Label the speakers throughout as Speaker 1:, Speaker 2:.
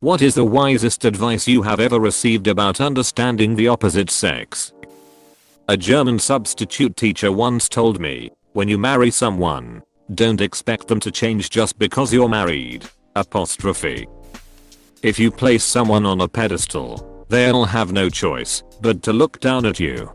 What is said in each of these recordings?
Speaker 1: What is the wisest advice you have ever received about understanding the opposite sex? A German substitute teacher once told me, when you marry someone, don't expect them to change just because you're married. If you place someone on a pedestal, they'll have no choice but to look down at you.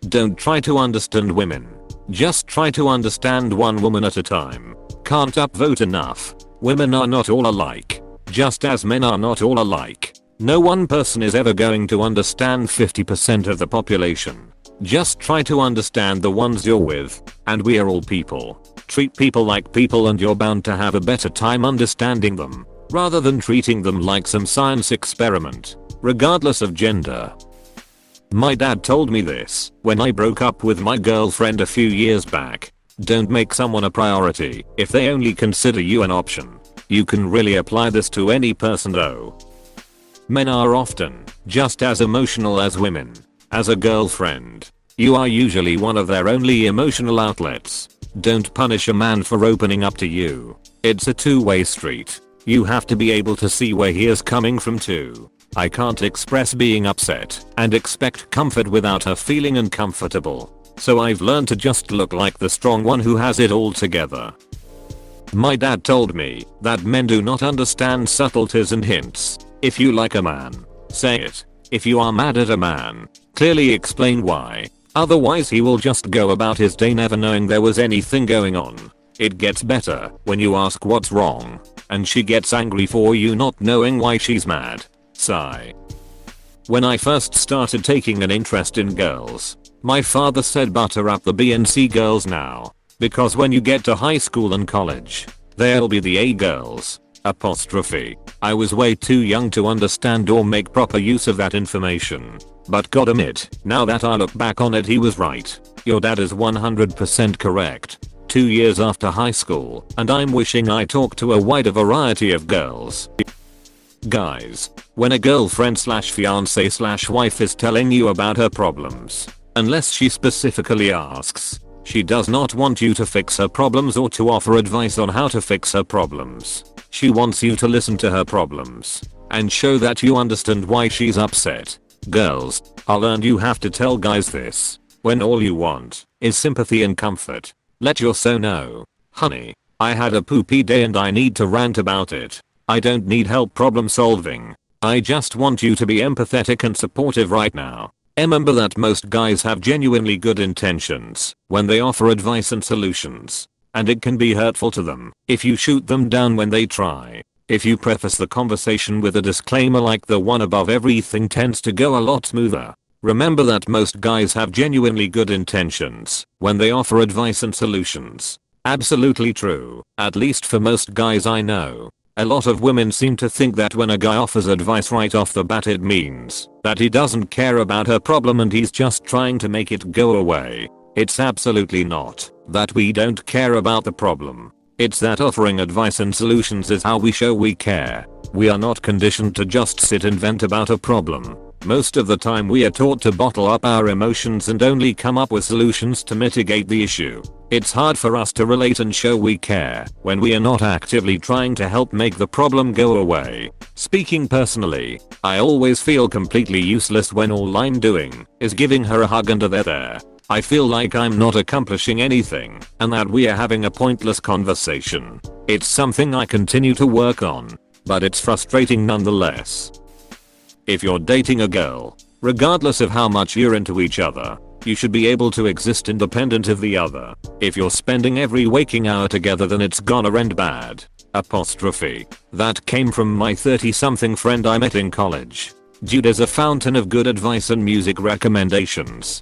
Speaker 1: Don't try to understand women. Just try to understand one woman at a time. Can't upvote enough. Women are not all alike. Just as men are not all alike. No one person is ever going to understand 50% of the population. Just try to understand the ones you're with, and we are all people. Treat people like people and you're bound to have a better time understanding them, rather than treating them like some science experiment, regardless of gender. My dad told me this when I broke up with my girlfriend a few years back. Don't make someone a priority if they only consider you an option. You can really apply this to any person though. Men are often just as emotional as women. As a girlfriend, you are usually one of their only emotional outlets. Don't punish a man for opening up to you. It's a two-way street. You have to be able to see where he is coming from too. I can't express being upset and expect comfort without her feeling uncomfortable. So I've learned to just look like the strong one who has it all together. My dad told me that men do not understand subtleties and hints. If you like a man, say it. If you are mad at a man, clearly explain why. Otherwise he will just go about his day never knowing there was anything going on. It gets better when you ask what's wrong, and she gets angry for you not knowing why she's mad. Sigh. When I first started taking an interest in girls, my father said butter up the B and C girls now. Because when you get to high school and college, they'll be the A girls. I was way too young to understand or make proper use of that information. But god admit, now that I look back on it he was right. Your dad is 100% correct. 2 years after high school, and I'm wishing I talked to a wider variety of girls. Guys, when a girlfriend slash fiance slash wife is telling you about her problems, unless she specifically asks, she does not want you to fix her problems or to offer advice on how to fix her problems. She wants you to listen to her problems and show that you understand why she's upset. Girls, I learned you have to tell guys this when all you want is sympathy and comfort. Let your so know, honey, I had a poopy day and I need to rant about it. I don't need help problem solving. I just want you to be empathetic and supportive right now. Remember that most guys have genuinely good intentions when they offer advice and solutions, and it can be hurtful to them if you shoot them down when they try. If you preface the conversation with a disclaimer like the one above, everything tends to go a lot smoother. Remember that most guys have genuinely good intentions when they offer advice and solutions. Absolutely true, at least for most guys I know. A lot of women seem to think that when a guy offers advice right off the bat it means that he doesn't care about her problem and he's just trying to make it go away. It's absolutely not that we don't care about the problem. It's that offering advice and solutions is how we show we care. We are not conditioned to just sit and vent about a problem. Most of the time we are taught to bottle up our emotions and only come up with solutions to mitigate the issue. It's hard for us to relate and show we care when we are not actively trying to help make the problem go away. Speaking personally, I always feel completely useless when all I'm doing is giving her a hug and they're there. I feel like I'm not accomplishing anything and that we are having a pointless conversation. It's something I continue to work on, but it's frustrating nonetheless. If you're dating a girl, regardless of how much you're into each other, you should be able to exist independent of the other. If you're spending every waking hour together then it's gonna end bad. That came from my 30-something friend I met in college. Dude is a fountain of good advice and music recommendations.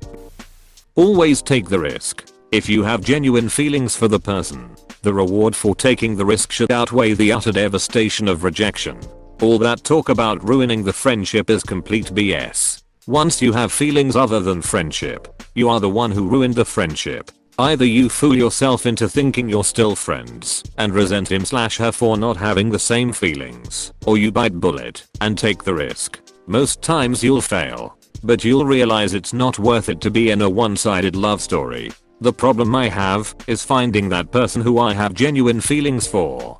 Speaker 1: Always take the risk. If you have genuine feelings for the person, the reward for taking the risk should outweigh the utter devastation of rejection. All that talk about ruining the friendship is complete BS. Once you have feelings other than friendship, you are the one who ruined the friendship. Either you fool yourself into thinking you're still friends and resent him/her for not having the same feelings, or you bite bullet and take the risk. Most times you'll fail, but you'll realize it's not worth it to be in a one-sided love story. The problem I have is finding that person who I have genuine feelings for.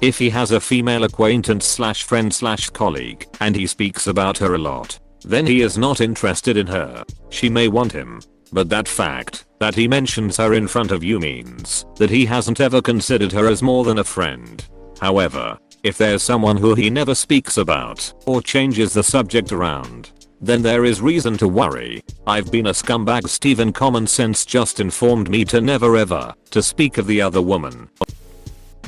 Speaker 1: If he has a female acquaintance slash friend slash colleague and he speaks about her a lot, then he is not interested in her. She may want him, but that fact that he mentions her in front of you means that he hasn't ever considered her as more than a friend. However, if there's someone who he never speaks about or changes the subject around, then there is reason to worry. I've been a scumbag, Steven. Common sense just informed me to never ever to speak of the other woman.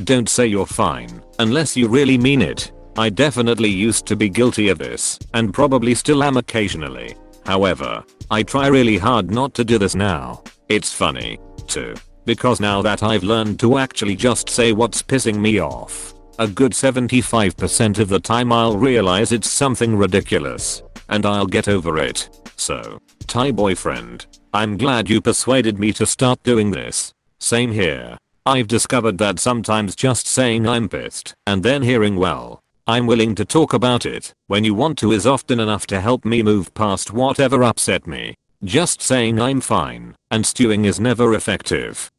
Speaker 1: Don't say you're fine unless you really mean it. I definitely used to be guilty of this and probably still am occasionally. However, I try really hard not to do this now. It's funny, too, because now that I've learned to actually just say what's pissing me off, a good 75% of the time I'll realize it's something ridiculous, and I'll get over it. So, Thai boyfriend, I'm glad you persuaded me to start doing this. Same here. I've discovered that sometimes just saying I'm pissed and then hearing well, I'm willing to talk about it when you want to is often enough to help me move past whatever upset me. Just saying I'm fine and stewing is never effective.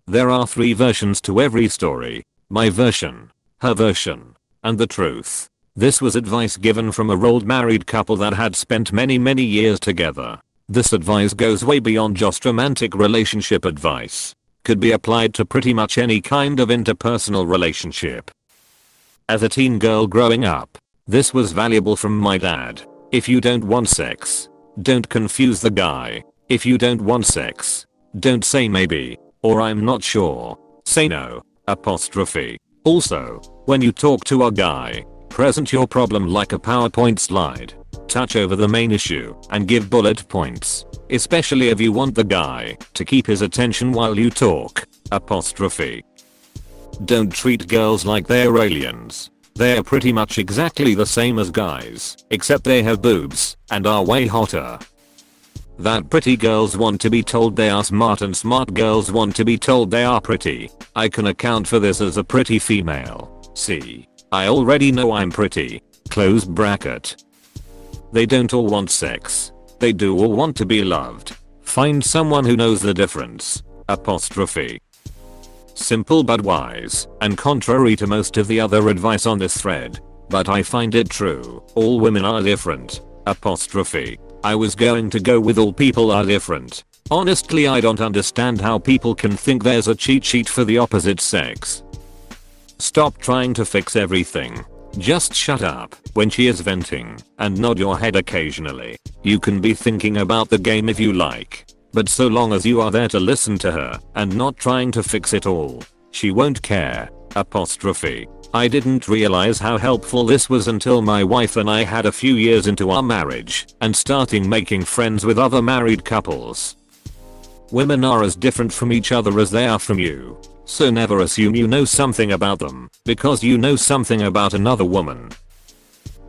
Speaker 1: There are 3 versions to every story: my version, her version, and the truth. This was advice given from a old married couple that had spent many years together. This advice goes way beyond just romantic relationship advice. Could be applied to pretty much any kind of interpersonal relationship. As a teen girl growing up, this was valuable from my dad. If you don't want sex, don't confuse the guy. If you don't want sex, don't say maybe or I'm not sure. Say no. Apostrophe. Also, when you talk to a guy, present your problem like a PowerPoint slide. Touch over the main issue and give bullet points, especially if you want the guy to keep his attention while you talk. Apostrophe. Don't treat girls like they're aliens. They're pretty much exactly the same as guys, except they have boobs and are way hotter. That pretty girls want to be told they are smart and smart girls want to be told they are pretty. I can account for this as a pretty female. See, I already know I'm pretty. Close bracket. They don't all want sex. They do all want to be loved. Find someone who knows the difference. Apostrophe. Simple but wise, and contrary to most of the other advice on this thread, but I find it true. All women are different. Apostrophe. I was going to go with all people are different. Honestly, I don't understand how people can think there's a cheat sheet for the opposite sex. Stop trying to fix everything. Just shut up when she is venting and nod your head occasionally. You can be thinking about the game if you like, but so long as you are there to listen to her and not trying to fix it all, she won't care. Apostrophe. I didn't realize how helpful this was until my wife and I had a few years into our marriage and starting making friends with other married couples. Women are as different from each other as they are from you. So never assume you know something about them because you know something about another woman.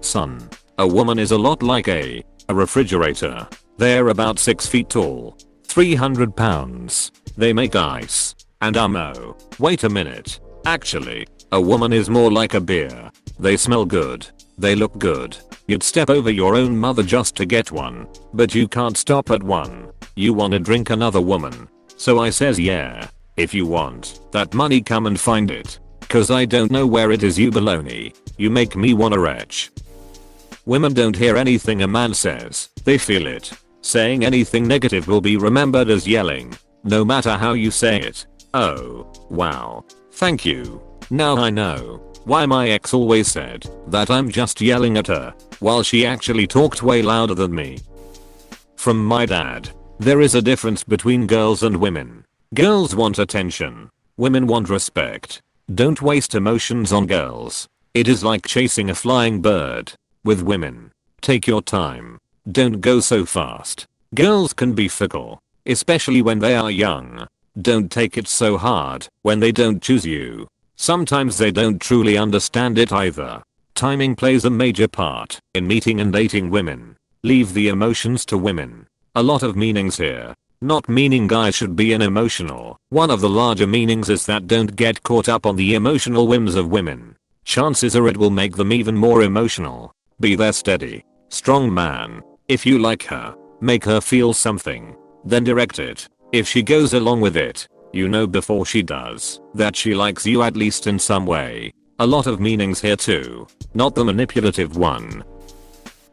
Speaker 1: Son, a woman is a lot like a refrigerator. They're about 6 feet tall, 300 pounds. They make ice and ammo. Wait a minute. Actually, a woman is more like a beer. They smell good. They look good. You'd step over your own mother just to get one, but you can't stop at one. You wanna drink another woman. So I says yeah. If you want that money, come and find it. Cause I don't know where it is, you baloney. You make me wanna retch. Women don't hear anything a man says, they feel it. Saying anything negative will be remembered as yelling, no matter how you say it. Oh, wow. Thank you. Now I know why my ex always said that I'm just yelling at her, while she actually talked way louder than me. From my dad. There is a difference between girls and women. Girls want attention. Women want respect. Don't waste emotions on girls. It is like chasing a flying bird. With women, take your time. Don't go so fast. Girls can be fickle, especially when they are young. Don't take it so hard when they don't choose you. Sometimes they don't truly understand it either. Timing plays a major part in meeting and dating women. Leave the emotions to women. A lot of meanings here. Not meaning guys should be unemotional. One of the larger meanings is that don't get caught up on the emotional whims of women. Chances are it will make them even more emotional. Be their steady, strong man. If you like her, make her feel something. Then direct it. If she goes along with it, You know before she does that she likes you at least in some way. A lot of meanings here too, not the manipulative one.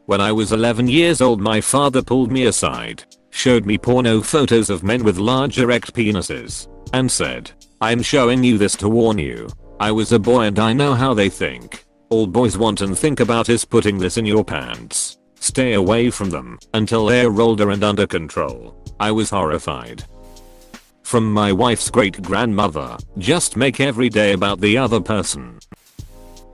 Speaker 1: When I was 11 years old, my father pulled me aside, showed me porno photos of men with large erect penises, and said, "I'm showing you this to warn you. I was a boy and I know how they think. All boys want and think about is putting this in your pants. Stay away from them until they're older and under control." I was horrified. From my wife's great grandmother, just make every day about the other person.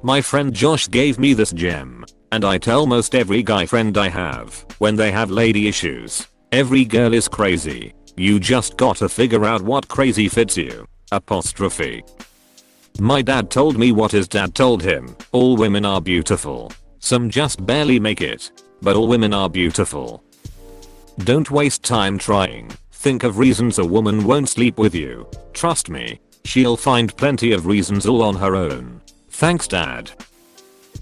Speaker 1: My friend Josh gave me this gem, and I tell most every guy friend I have when they have lady issues. Every girl is crazy. You just gotta figure out what crazy fits you. Apostrophe. My dad told me what his dad told him. All women are beautiful. Some just barely make it. But all women are beautiful. Don't waste time trying. Think of reasons a woman won't sleep with you. Trust me, she'll find plenty of reasons all on her own. Thanks, Dad.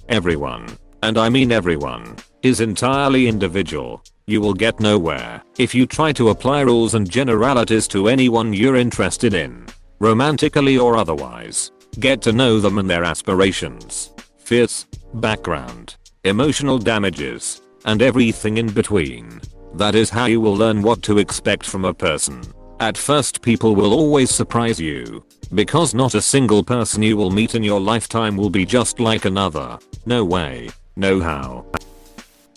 Speaker 1: Everyone, and I mean everyone, is entirely individual. You will get nowhere if you try to apply rules and generalities to anyone you're interested in, romantically or otherwise. Get to know them and their aspirations, fears, background, emotional damages, and everything in between. That is how you will learn what to expect from a person. At first, people will always surprise you, because not a single person you will meet in your lifetime will be just like another. No way, no how.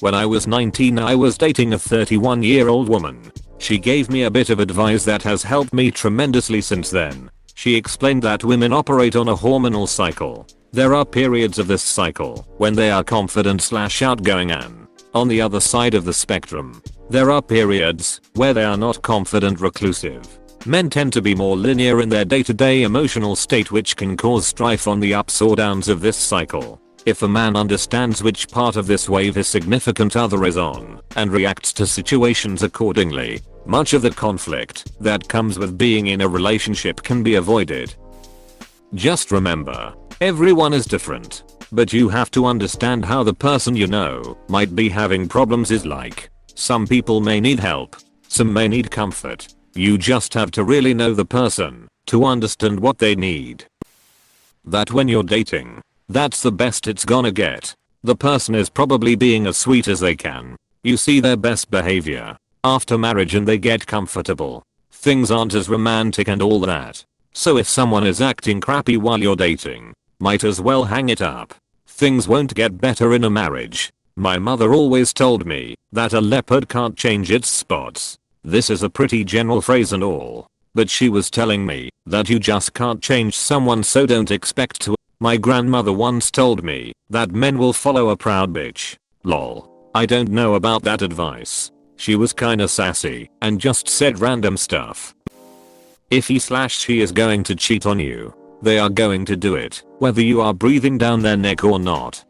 Speaker 1: When I was 19, I was dating a 31-year-old woman. She gave me a bit of advice that has helped me tremendously since then. She explained that women operate on a hormonal cycle. There are periods of this cycle when they are confident/outgoing, and on the other side of the spectrum, there are periods where they are not confident, reclusive. Men tend to be more linear in their day-to-day emotional state, which can cause strife on the ups or downs of this cycle. If a man understands which part of this wave his significant other is on and reacts to situations accordingly, much of the conflict that comes with being in a relationship can be avoided. Just remember, everyone is different, but you have to understand how the person you know might be having problems is like. Some people may need help, some may need comfort. You just have to really know the person to understand what they need. That when you're dating, that's the best it's gonna get. The person is probably being as sweet as they can. You see their best behavior after marriage and they get comfortable. Things aren't as romantic and all that. So if someone is acting crappy while you're dating, might as well hang it up. Things won't get better in a marriage. My mother always told me that a leopard can't change its spots. This is a pretty general phrase and all, but she was telling me that you just can't change someone, so don't expect to. My grandmother once told me that men will follow a proud bitch. Lol. I don't know about that advice. She was kinda sassy and just said random stuff. If he/she is going to cheat on you, they are going to do it, whether you are breathing down their neck or not.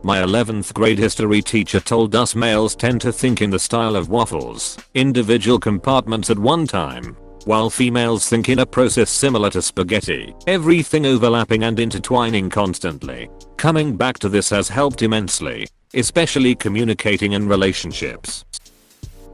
Speaker 1: My 11th grade history teacher told us males tend to think in the style of waffles, individual compartments at one time, while females think in a process similar to spaghetti, everything overlapping and intertwining constantly. Coming back to this has helped immensely, especially communicating in relationships.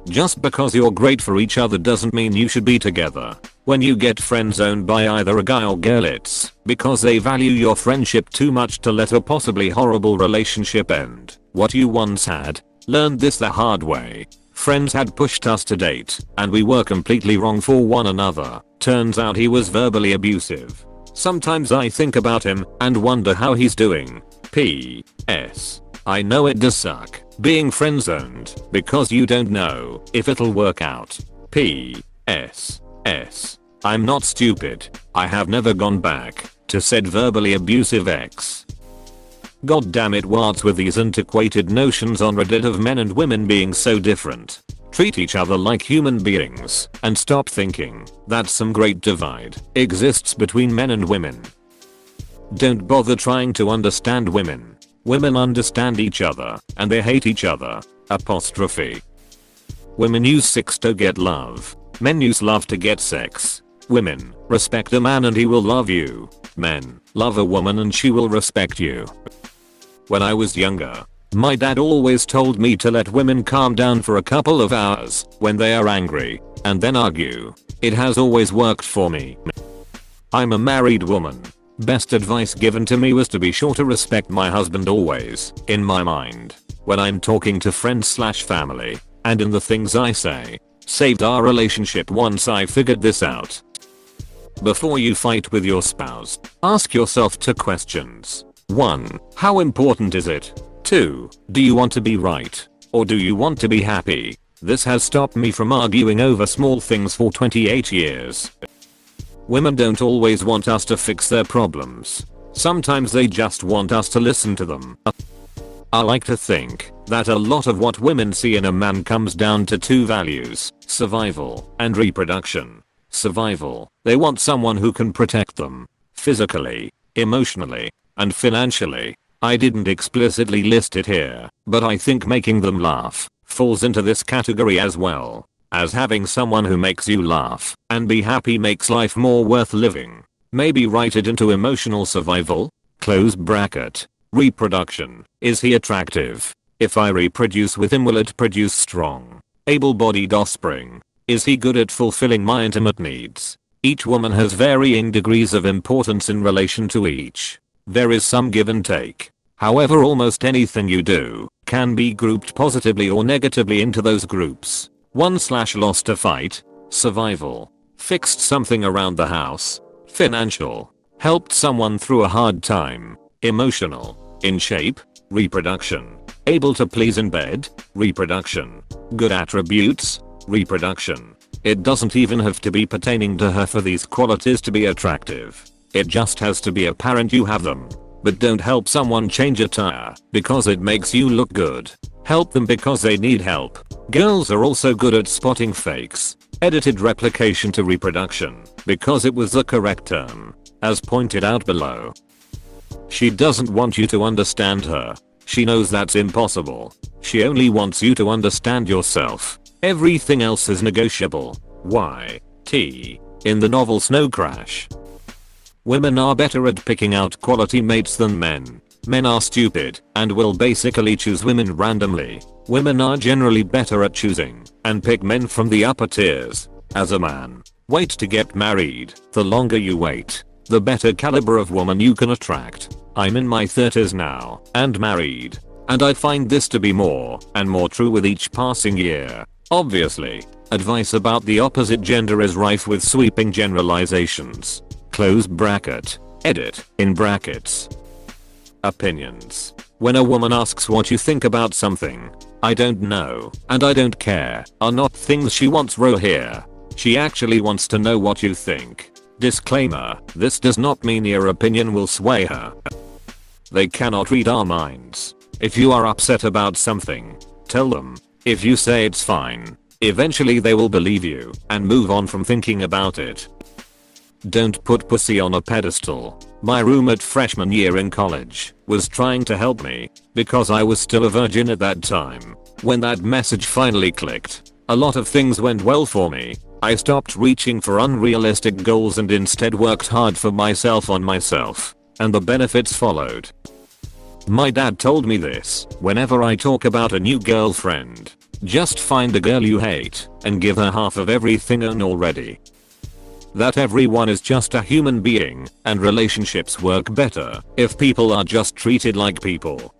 Speaker 1: Just because you're great for each other doesn't mean you should be together. When you get friend-zoned by either a guy or girl, it's because they value your friendship too much to let a possibly horrible relationship end. What you once had, learned this the hard way. Friends had pushed us to date, and we were completely wrong for one another. Turns out he was verbally abusive. Sometimes I think about him and wonder how he's doing. P.S. I know it does suck being friend-zoned because you don't know if it'll work out. P.S. I'm not stupid. I have never gone back to said verbally abusive ex. God damn it, what's with these antiquated notions on Reddit of men and women being so different? Treat each other like human beings and stop thinking that some great divide exists between men and women. Don't bother trying to understand women. Women understand each other and they hate each other. Apostrophe. Women use sex to get love. Men use love to get sex. Women, respect a man and he will love you. Men, love a woman and she will respect you. When I was younger, my dad always told me to let women calm down for a couple of hours when they are angry. and then argue. It has always worked for me. I'm a married woman. Best advice given to me was to be sure to respect my husband always, in my mind, when I'm talking to friends/family, and in the things I say. Saved our relationship once I figured this out. Before you fight with your spouse, ask yourself 2 questions. 1. How important is it? 2. Do you want to be right? Or do you want to be happy? This has stopped me from arguing over small things for 28 years. Women don't always want us to fix their problems. Sometimes they just want us to listen to them. I like to think that a lot of what women see in a man comes down to 2 values, survival and reproduction. Survival. They want someone who can protect them. Physically, emotionally, and financially. I didn't explicitly list it here, but I think making them laugh falls into this category as well. As having someone who makes you laugh and be happy makes life more worth living. Maybe write it into emotional survival. Close bracket. Reproduction. Is he attractive? If I reproduce with him, will it produce strong, able-bodied offspring? Is he good at fulfilling my intimate needs? Each woman has varying degrees of importance in relation to each. There is some give and take. However, almost anything you do can be grouped positively or negatively into those groups. 1/lost a fight, survival, fixed something around the house, financial, helped someone through a hard time, emotional, in shape, reproduction, able to please in bed, reproduction, good attributes, reproduction. It doesn't even have to be pertaining to her for these qualities to be attractive. It just has to be apparent you have them. But don't help someone change a tire because it makes you look good. Help them because they need help. Girls are also good at spotting fakes. Edited replication to reproduction because it was the correct term, as pointed out below. She doesn't want you to understand her. She knows that's impossible. She only wants you to understand yourself. Everything else is negotiable. Y.T. in the novel Snow Crash. Women are better at picking out quality mates than men. Men are stupid and will basically choose women randomly. Women are generally better at choosing and pick men from the upper tiers. As a man, wait to get married. The longer you wait, the better caliber of woman you can attract. I'm in my 30s now and married, and I find this to be more and more true with each passing year. Obviously, advice about the opposite gender is rife with sweeping generalizations. Close bracket. Edit in brackets. Opinions. When a woman asks what you think about something, I don't know and I don't care are not things she wants raw here. She actually wants to know what you think. Disclaimer, this does not mean your opinion will sway her. They cannot read our minds. If you are upset about something, tell them. If you say it's fine, eventually they will believe you and move on from thinking about it. Don't put pussy on a pedestal. My roommate freshman year in college was trying to help me because I was still a virgin at that time. When that message finally clicked, a lot of things went well for me. I stopped reaching for unrealistic goals and instead worked hard for myself on myself, and the benefits followed. My dad told me this whenever I talk about a new girlfriend. Just find a girl you hate and give her half of everything earned already. That everyone is just a human being and relationships work better if people are just treated like people.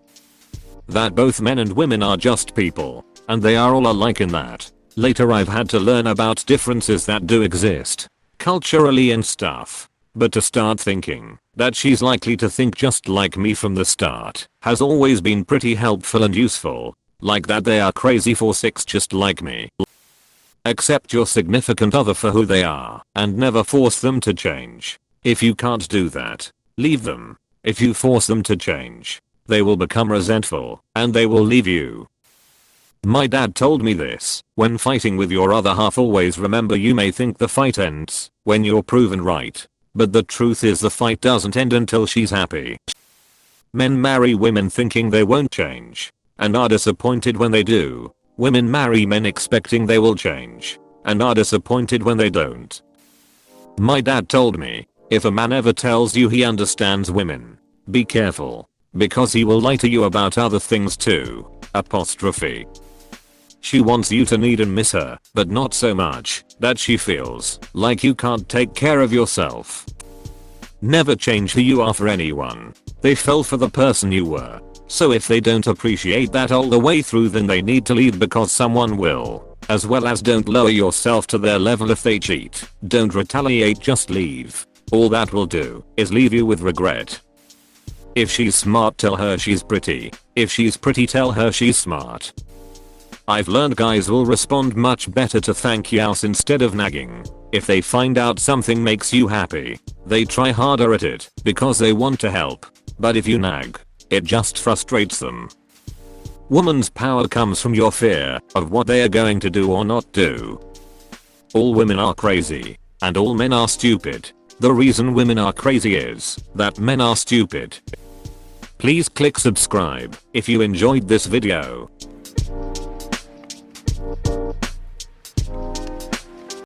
Speaker 1: That both men and women are just people and they are all alike in that. Later I've had to learn about differences that do exist culturally and stuff. But to start thinking that she's likely to think just like me from the start has always been pretty helpful and useful. Like that they are crazy for sex just like me. Accept your significant other for who they are and never force them to change. If you can't do that, leave them. If you force them to change, they will become resentful and they will leave you. My dad told me this: when fighting with your other half, always remember you may think the fight ends when you're proven right, but the truth is the fight doesn't end until she's happy. Men marry women thinking they won't change and are disappointed when they do. Women marry men expecting they will change and are disappointed when they don't. My dad told me, if a man ever tells you he understands women, be careful, because he will lie to you about other things too. Apostrophe. She wants you to need and miss her, but not so much that she feels like you can't take care of yourself. Never change who you are for anyone. They fell for the person you were. So if they don't appreciate that all the way through, then they need to leave, because someone will. As well as don't lower yourself to their level if they cheat. Don't retaliate, just leave. All that will do is leave you with regret. If she's smart, tell her she's pretty. If she's pretty, tell her she's smart. I've learned guys will respond much better to thank yous instead of nagging. If they find out something makes you happy, they try harder at it because they want to help. But if you nag, it just frustrates them. Woman's power comes from your fear of what they are going to do or not do. All women are crazy, and all men are stupid. The reason women are crazy is that men are stupid. Please click subscribe if you enjoyed this video.